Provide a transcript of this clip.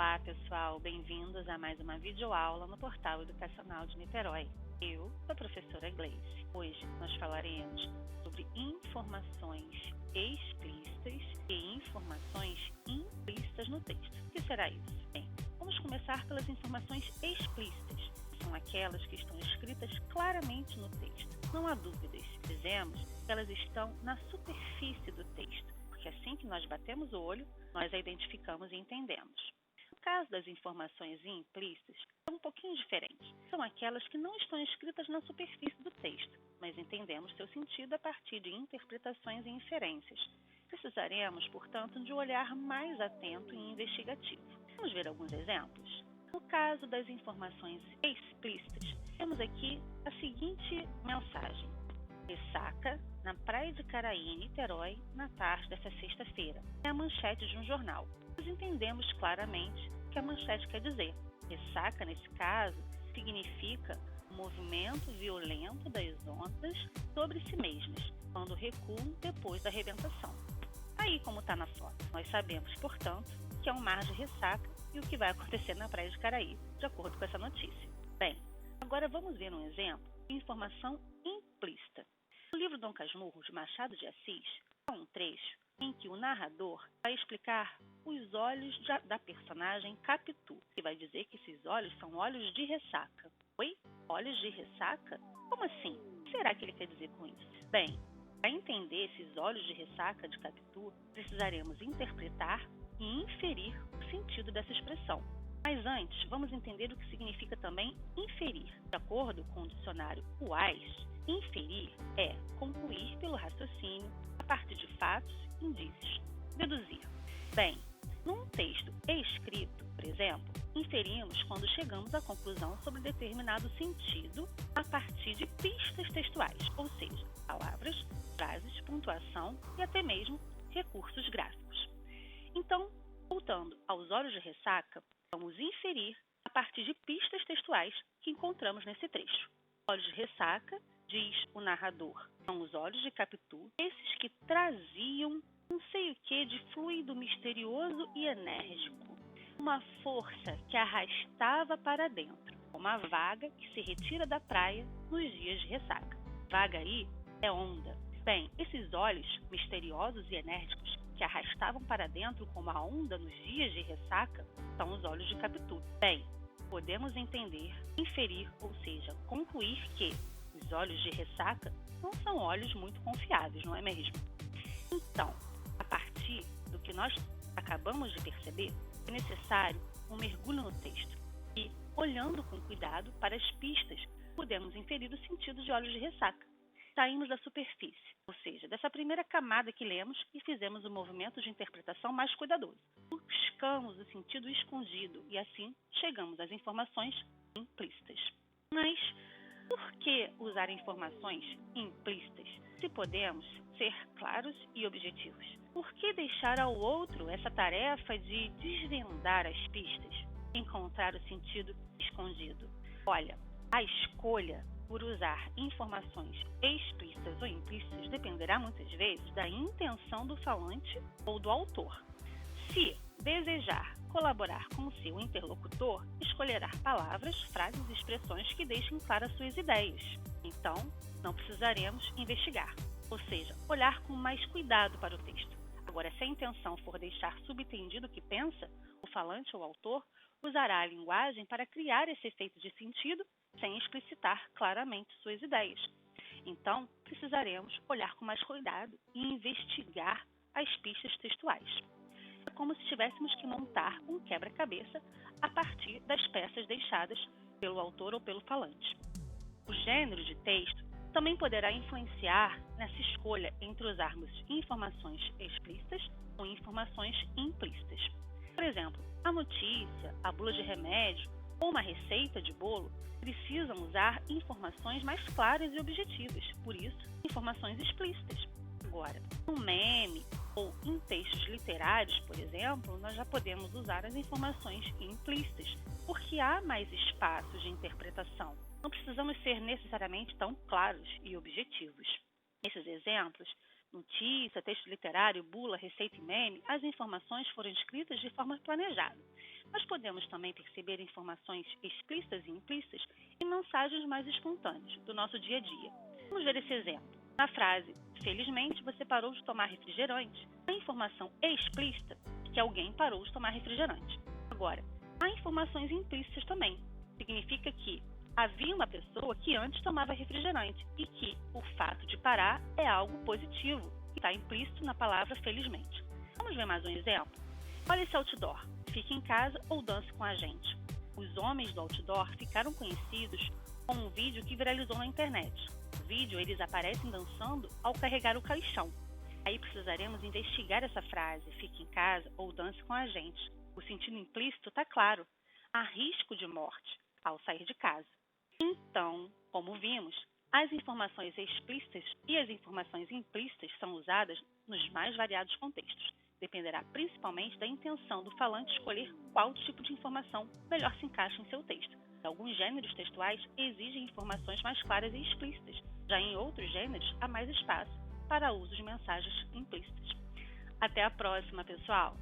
Olá, pessoal! Bem-vindos a mais uma videoaula no Portal Educacional de Niterói. Eu sou a professora Gleice. Hoje nós falaremos sobre informações explícitas e informações implícitas no texto. O que será isso? Bem, vamos começar pelas informações explícitas. São aquelas que estão escritas claramente no texto. Não há dúvidas. Dizemos que elas estão na superfície do texto, porque assim que nós batemos o olho, nós a identificamos e entendemos. No caso das informações implícitas, é um pouquinho diferente. São aquelas que não estão escritas na superfície do texto, mas entendemos seu sentido a partir de interpretações e inferências. Precisaremos, portanto, de um olhar mais atento e investigativo. Vamos ver alguns exemplos? No caso das informações explícitas, temos aqui a seguinte mensagem: ressaca na praia de Caraí, em Niterói, na tarde desta sexta-feira. É a manchete de um jornal. Nós entendemos claramente o que a manchete quer dizer. Ressaca, nesse caso, significa o movimento violento das ondas sobre si mesmas, quando recuam depois da arrebentação. Aí, como está na foto, nós sabemos, portanto, que é um mar de ressaca e o que vai acontecer na praia de Caraí, de acordo com essa notícia. Bem, agora vamos ver um exemplo de informação implícita. No livro Dom Casmurro, de Machado de Assis, há um trecho em que o narrador vai explicar os olhos da personagem Capitu, que vai dizer que esses olhos são olhos de ressaca. Oi? Olhos de ressaca? Como assim? O que será que ele quer dizer com isso? Bem, para entender esses olhos de ressaca de Capitu, precisaremos interpretar e inferir o sentido dessa expressão. Mas antes, vamos entender o que significa também inferir. De acordo com o dicionário UAS, inferir é concluir pelo raciocínio a partir de fatos e indícios. Deduzir. Bem, num texto escrito, por exemplo, inferimos quando chegamos à conclusão sobre determinado sentido a partir de pistas textuais, ou seja, palavras, frases, pontuação e até mesmo recursos gráficos. Então, voltando aos olhos de ressaca, vamos inferir a partir de pistas textuais que encontramos nesse trecho. Olhos de ressaca, diz o narrador, são os olhos de Capitu, esses que traziam não sei o que de fluido misterioso e enérgico, uma força que arrastava para dentro, como a vaga que se retira da praia nos dias de ressaca. Vaga aí é onda. Bem, esses olhos misteriosos e enérgicos que arrastavam para dentro como a onda nos dias de ressaca são os olhos de Capitu. Bem, podemos entender, inferir, ou seja, concluir que os olhos de ressaca não são olhos muito confiáveis, não é mesmo? Então, a partir do que nós acabamos de perceber, é necessário um mergulho no texto e, olhando com cuidado para as pistas, podemos inferir o sentido de olhos de ressaca. Saímos da superfície, ou seja, dessa primeira camada que lemos e fizemos um movimento de interpretação mais cuidadoso. Buscamos o sentido escondido e assim chegamos às informações implícitas. Mas por que usar informações implícitas se podemos ser claros e objetivos? Por que deixar ao outro essa tarefa de desvendar as pistas, encontrar o sentido escondido? Olha, a escolha por usar informações explícitas ou implícitas dependerá muitas vezes da intenção do falante ou do autor. Se desejar colaborar com o seu interlocutor, escolherá palavras, frases e expressões que deixem claras suas ideias. Então, não precisaremos investigar, ou seja, olhar com mais cuidado para o texto. Agora, se a intenção for deixar subentendido o que pensa, o falante ou o autor usará a linguagem para criar esse efeito de sentido sem explicitar claramente suas ideias. Então, precisaremos olhar com mais cuidado e investigar as pistas textuais. É como se tivéssemos que montar um quebra-cabeça a partir das peças deixadas pelo autor ou pelo falante. O gênero de texto também poderá influenciar nessa escolha entre usarmos informações explícitas ou informações implícitas. Por exemplo, a notícia, a bula de remédio ou uma receita de bolo precisam usar informações mais claras e objetivas, por isso, informações explícitas. Agora, no meme ou em textos literários, por exemplo, nós já podemos usar as informações implícitas, porque há mais espaços de interpretação. Não precisamos ser necessariamente tão claros e objetivos. Nesses exemplos, Notícia, texto literário, bula, receita e meme, as informações foram escritas de forma planejada. Nós podemos também perceber informações explícitas e implícitas em mensagens mais espontâneas do nosso dia a dia. Vamos ver esse exemplo. Na frase, felizmente você parou de tomar refrigerante, a informação explícita é que alguém parou de tomar refrigerante. Agora, há informações implícitas também. Significa que havia uma pessoa que antes tomava refrigerante e que o fato de parar é algo positivo, que está implícito na palavra felizmente. Vamos ver mais um exemplo? Olha esse outdoor. Fique em casa ou dance com a gente. Os homens do outdoor ficaram conhecidos com um vídeo que viralizou na internet. No vídeo, eles aparecem dançando ao carregar o caixão. Aí precisaremos investigar essa frase, fique em casa ou dance com a gente. O sentido implícito está claro. Há risco de morte ao sair de casa. Então, como vimos, as informações explícitas e as informações implícitas são usadas nos mais variados contextos. Dependerá principalmente da intenção do falante escolher qual tipo de informação melhor se encaixa em seu texto. Alguns gêneros textuais exigem informações mais claras e explícitas. Já em outros gêneros, há mais espaço para uso de mensagens implícitas. Até a próxima, pessoal!